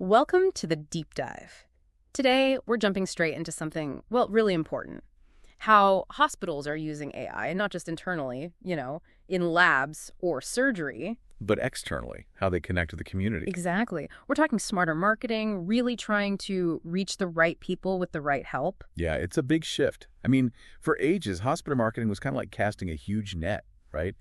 Welcome to the deep dive. Today, we're jumping straight into something, well, really important. How hospitals are using AI, and not just internally, in labs or surgery. But externally, how they connect to the community. Exactly. We're talking smarter marketing, really trying to reach the right people with the right help. Yeah, it's a big shift. I mean, for ages, hospital marketing was kind of like casting a huge net, right?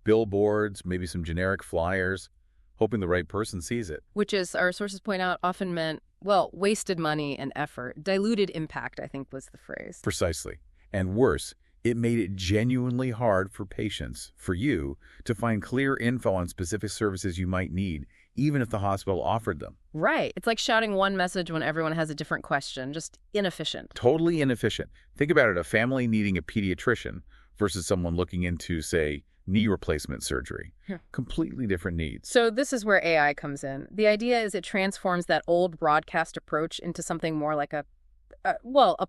Billboards, maybe some generic flyers, hoping the right person sees it. Which, as our sources point out, often meant, well, wasted money and effort. Diluted impact, I think was the phrase. Precisely. And worse, it made it genuinely hard for patients, for you, to find clear info on specific services you might need, even if the hospital offered them. Right. It's like shouting one message when everyone has a different question. Just inefficient. Totally inefficient. Think about it, a family needing a pediatrician versus someone looking into, say, knee replacement surgery. Completely different needs. So this is where AI comes in. The idea is it transforms that old broadcast approach into something more like a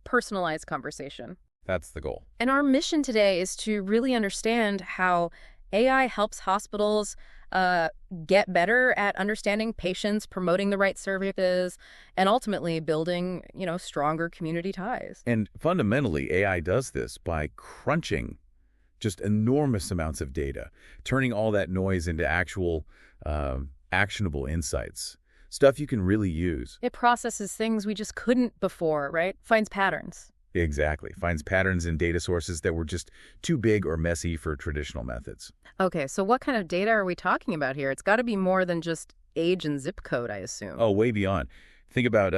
personalized conversation. That's the goal. And our mission today is to really understand how AI helps hospitals get better at understanding patients, promoting the right services, and ultimately building, stronger community ties. And fundamentally, AI does this by crunching just enormous amounts of data, turning all that noise into actual actionable insights, stuff you can really use. It processes things we just couldn't before, right? Finds patterns. Exactly. Finds patterns in data sources that were just too big or messy for traditional methods. Okay, so what kind of data are we talking about here? It's got to be more than just age and zip code, I assume. Oh, way beyond. Think about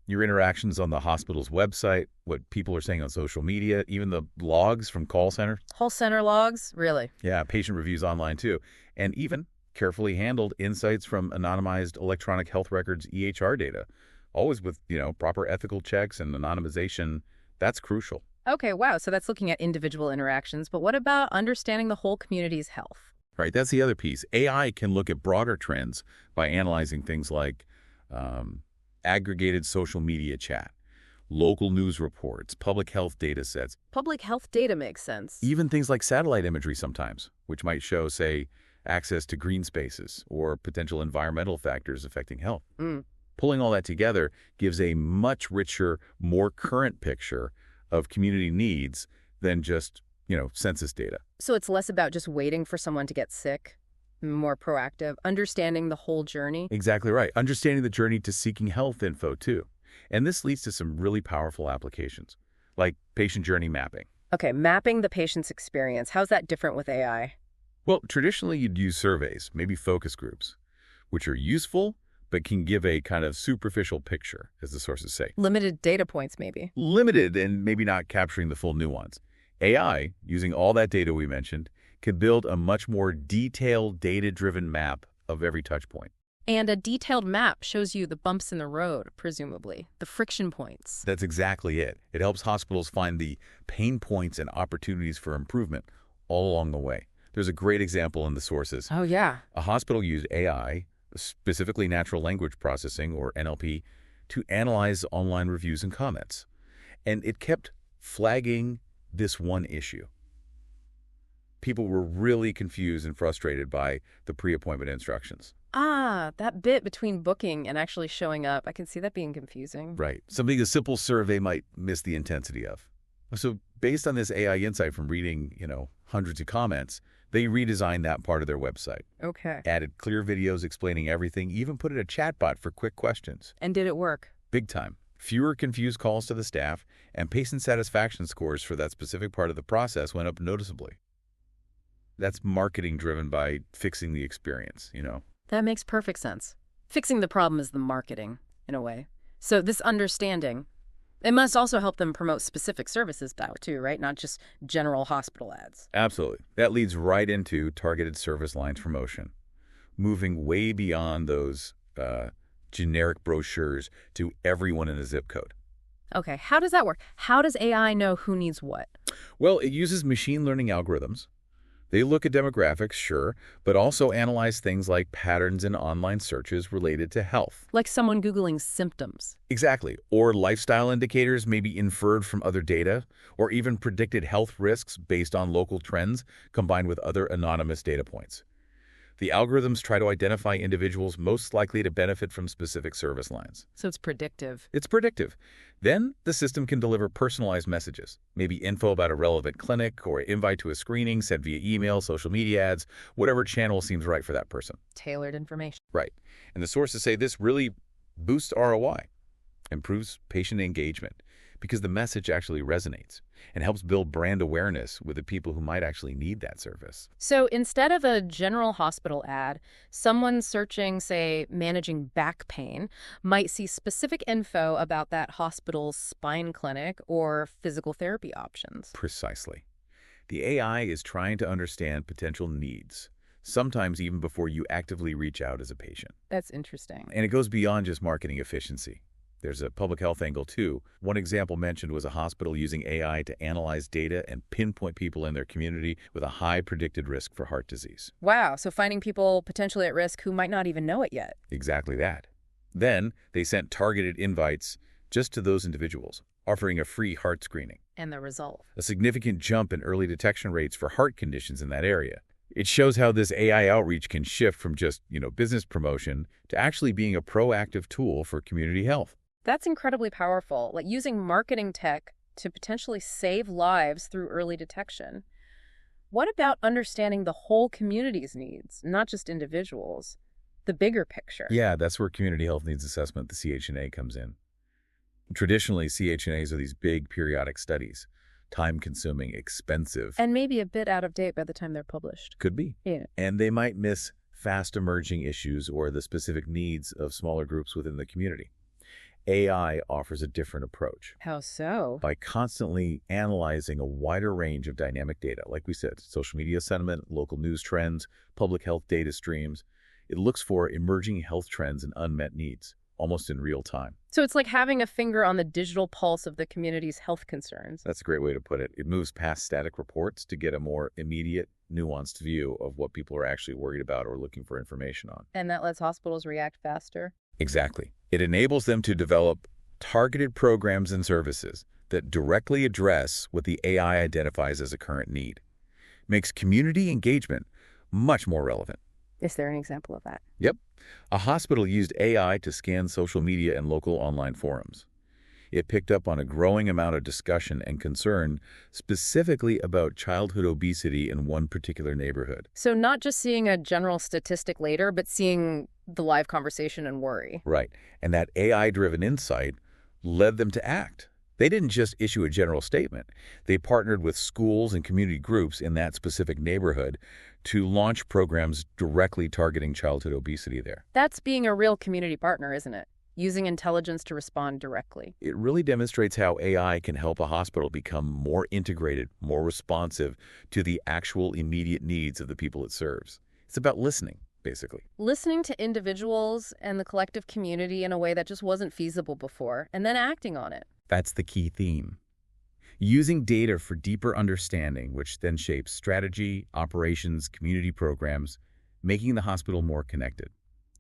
your interactions on the hospital's website, what people are saying on social media, even the logs from call center. Call center logs? Really? Yeah, patient reviews online too. And even carefully handled insights from anonymized electronic health records EHR data, always with, proper ethical checks and anonymization. That's crucial. Okay, wow. So that's looking at individual interactions. But what about understanding the whole community's health? Right, that's the other piece. AI can look at broader trends by analyzing things like aggregated social media chat, local news reports, public health data sets. Public health data makes sense. Even things like satellite imagery sometimes, which might show, say, access to green spaces or potential environmental factors affecting health. Pulling all that together gives a much richer, more current picture of community needs than just, census data. So it's less about just waiting for someone to get sick, more proactive, understanding the whole journey. Exactly right. Understanding the journey to seeking health info, too. And this leads to some really powerful applications, like patient journey mapping. Okay, mapping the patient's experience. How's that different with AI? Well, traditionally, you'd use surveys, maybe focus groups, which are useful, but can give a kind of superficial picture, as the sources say. Limited data points, maybe. Limited and maybe not capturing the full nuance. AI, using all that data we mentioned, can build a much more detailed, data-driven map of every touch point. And a detailed map shows you the bumps in the road, presumably, the friction points. That's exactly it. It helps hospitals find the pain points and opportunities for improvement all along the way. There's a great example in the sources. Oh, yeah. A hospital used AI, specifically natural language processing, or NLP, to analyze online reviews and comments. And it kept flagging this one issue. People were really confused and frustrated by the pre-appointment instructions. Ah, that bit between booking and actually showing up. I can see that being confusing. Right. Something a simple survey might miss the intensity of. So based on this AI insight from reading, hundreds of comments, they redesigned that part of their website. Okay. Added clear videos explaining everything, even put in a chatbot for quick questions. And did it work? Big time. Fewer confused calls to the staff, and patient satisfaction scores for that specific part of the process went up noticeably. That's marketing driven by fixing the experience, That makes perfect sense. Fixing the problem is the marketing, in a way. So this understanding, it must also help them promote specific services now, too, right? Not just general hospital ads. Absolutely. That leads right into targeted service lines promotion, moving way beyond those generic brochures to everyone in a zip code. Okay, how does that work? How does AI know who needs what? Well, it uses machine learning algorithms. They look at demographics, sure, but also analyze things like patterns in online searches related to health. Like someone Googling symptoms. Exactly. Or lifestyle indicators may be inferred from other data, or even predicted health risks based on local trends combined with other anonymous data points. The algorithms try to identify individuals most likely to benefit from specific service lines. So it's predictive. It's predictive. Then the system can deliver personalized messages, maybe info about a relevant clinic or an invite to a screening sent via email, social media ads, whatever channel seems right for that person. Tailored information. Right. And the sources say this really boosts ROI, improves patient engagement, because the message actually resonates and helps build brand awareness with the people who might actually need that service. So instead of a general hospital ad, someone searching, say, managing back pain might see specific info about that hospital's spine clinic or physical therapy options. Precisely. The AI is trying to understand potential needs, sometimes even before you actively reach out as a patient. That's interesting. And it goes beyond just marketing efficiency. There's a public health angle, too. One example mentioned was a hospital using AI to analyze data and pinpoint people in their community with a high predicted risk for heart disease. Wow, so finding people potentially at risk who might not even know it yet. Exactly that. Then they sent targeted invites just to those individuals, offering a free heart screening. And the result. A significant jump in early detection rates for heart conditions in that area. It shows how this AI outreach can shift from just, business promotion to actually being a proactive tool for community health. That's incredibly powerful, like using marketing tech to potentially save lives through early detection. What about understanding the whole community's needs, not just individuals? The bigger picture. Yeah, that's where community health needs assessment, the CHNA, comes in. Traditionally, CHNAs are these big periodic studies, time-consuming, expensive. And maybe a bit out of date by the time they're published. Could be. Yeah. And they might miss fast-emerging issues or the specific needs of smaller groups within the community. AI offers a different approach. How so? By constantly analyzing a wider range of dynamic data, like we said, social media sentiment, local news trends, public health data streams. It looks for emerging health trends and unmet needs, almost in real time. So it's like having a finger on the digital pulse of the community's health concerns. That's a great way to put it. It moves past static reports to get a more immediate, nuanced view of what people are actually worried about or looking for information on. And that lets hospitals react faster? Exactly. It enables them to develop targeted programs and services that directly address what the AI identifies as a current need. Makes community engagement much more relevant. Is there an example of that? Yep. A hospital used AI to scan social media and local online forums. It picked up on a growing amount of discussion and concern specifically about childhood obesity in one particular neighborhood. So not just seeing a general statistic later, but seeing the live conversation and worry. Right. And that AI-driven insight led them to act. They didn't just issue a general statement. They partnered with schools and community groups in that specific neighborhood to launch programs directly targeting childhood obesity there. That's being a real community partner, isn't it? Using intelligence to respond directly. It really demonstrates how AI can help a hospital become more integrated, more responsive to the actual immediate needs of the people it serves. It's about listening, basically. Listening to individuals and the collective community in a way that just wasn't feasible before, and then acting on it. That's the key theme. Using data for deeper understanding, which then shapes strategy, operations, community programs, making the hospital more connected.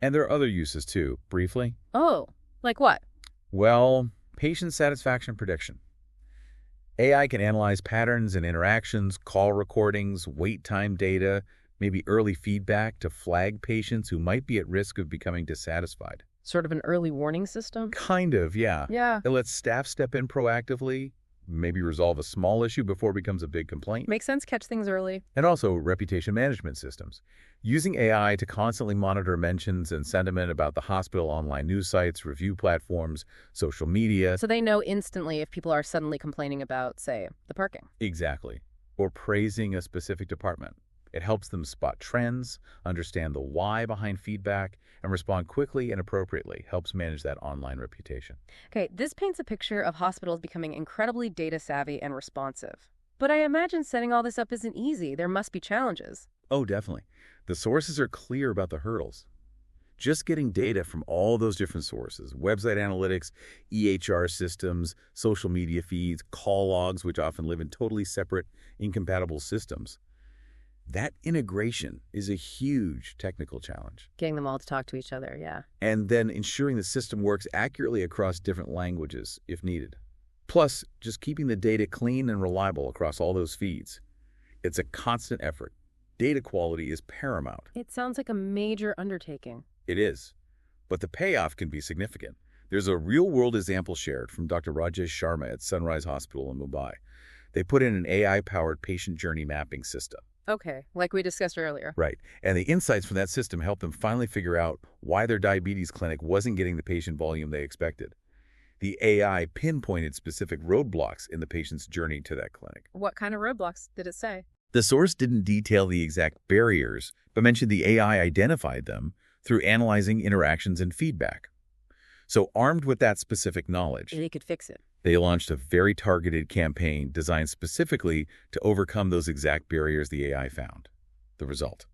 And there are other uses too, briefly. Oh, like what? Well, patient satisfaction prediction. AI can analyze patterns and interactions, call recordings, wait time data, maybe early feedback to flag patients who might be at risk of becoming dissatisfied. Sort of an early warning system? Kind of, yeah. Yeah. It lets staff step in proactively, maybe resolve a small issue before it becomes a big complaint. Makes sense, catch things early. And also reputation management systems. Using AI to constantly monitor mentions and sentiment about the hospital, online news sites, review platforms, social media. So they know instantly if people are suddenly complaining about, say, the parking. Exactly. Or praising a specific department. It helps them spot trends, understand the why behind feedback, and respond quickly and appropriately. Helps manage that online reputation. Okay, this paints a picture of hospitals becoming incredibly data savvy and responsive. But I imagine setting all this up isn't easy. There must be challenges. Oh, definitely. The sources are clear about the hurdles. Just getting data from all those different sources, website analytics, EHR systems, social media feeds, call logs, which often live in totally separate, incompatible systems. That integration is a huge technical challenge. Getting them all to talk to each other, yeah. And then ensuring the system works accurately across different languages if needed. Plus, just keeping the data clean and reliable across all those feeds. It's a constant effort. Data quality is paramount. It sounds like a major undertaking. It is. But the payoff can be significant. There's a real-world example shared from Dr. Rajesh Sharma at Sunrise Hospital in Mumbai. They put in an AI-powered patient journey mapping system. Okay, like we discussed earlier. Right. And the insights from that system helped them finally figure out why their diabetes clinic wasn't getting the patient volume they expected. The AI pinpointed specific roadblocks in the patient's journey to that clinic. What kind of roadblocks did it say? The source didn't detail the exact barriers, but mentioned the AI identified them through analyzing interactions and feedback. So armed with that specific knowledge, They could fix it. they launched a very targeted campaign designed specifically to overcome those exact barriers the AI found. The result: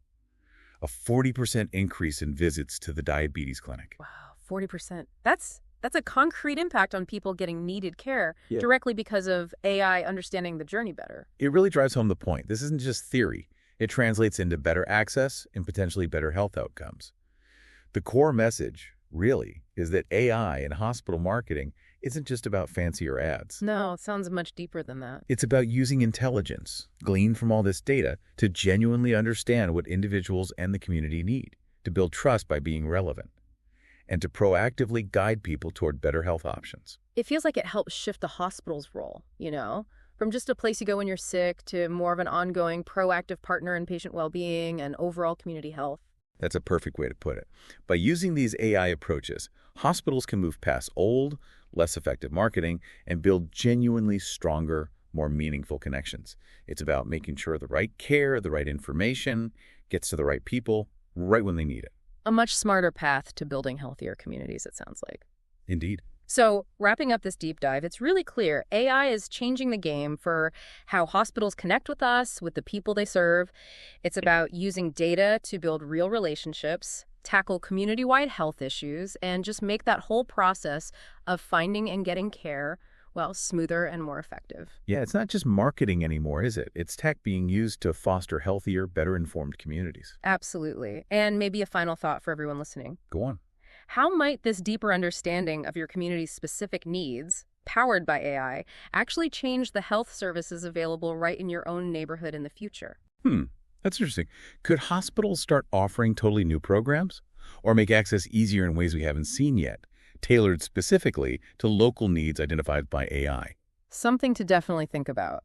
a 40% increase in visits to the diabetes clinic. Wow, 40%. That's a concrete impact on people getting needed care Yeah. directly because of AI understanding the journey better. It really drives home the point. This isn't just theory. It translates into better access and potentially better health outcomes. The core message, really, is that AI in hospital marketing isn't just about fancier ads. No, it sounds much deeper than that. It's about using intelligence, gleaned from all this data, to genuinely understand what individuals and the community need, to build trust by being relevant, and to proactively guide people toward better health options. It feels like it helps shift the hospital's role, from just a place you go when you're sick to more of an ongoing, proactive partner in patient well-being and overall community health. That's a perfect way to put it. By using these AI approaches, hospitals can move past old, less effective marketing and build genuinely stronger, more meaningful connections. It's about making sure the right care, the right information gets to the right people right when they need it. A much smarter path to building healthier communities, it sounds like. Indeed. So, wrapping up this deep dive, it's really clear AI is changing the game for how hospitals connect with us, with the people they serve. It's about using data to build real relationships, tackle community-wide health issues, and just make that whole process of finding and getting care, smoother and more effective. Yeah, it's not just marketing anymore, is it? It's tech being used to foster healthier, better-informed communities. Absolutely. And maybe a final thought for everyone listening. Go on. How might this deeper understanding of your community's specific needs, powered by AI, actually change the health services available right in your own neighborhood in the future? That's interesting. Could hospitals start offering totally new programs? Or make access easier in ways we haven't seen yet, tailored specifically to local needs identified by AI? Something to definitely think about.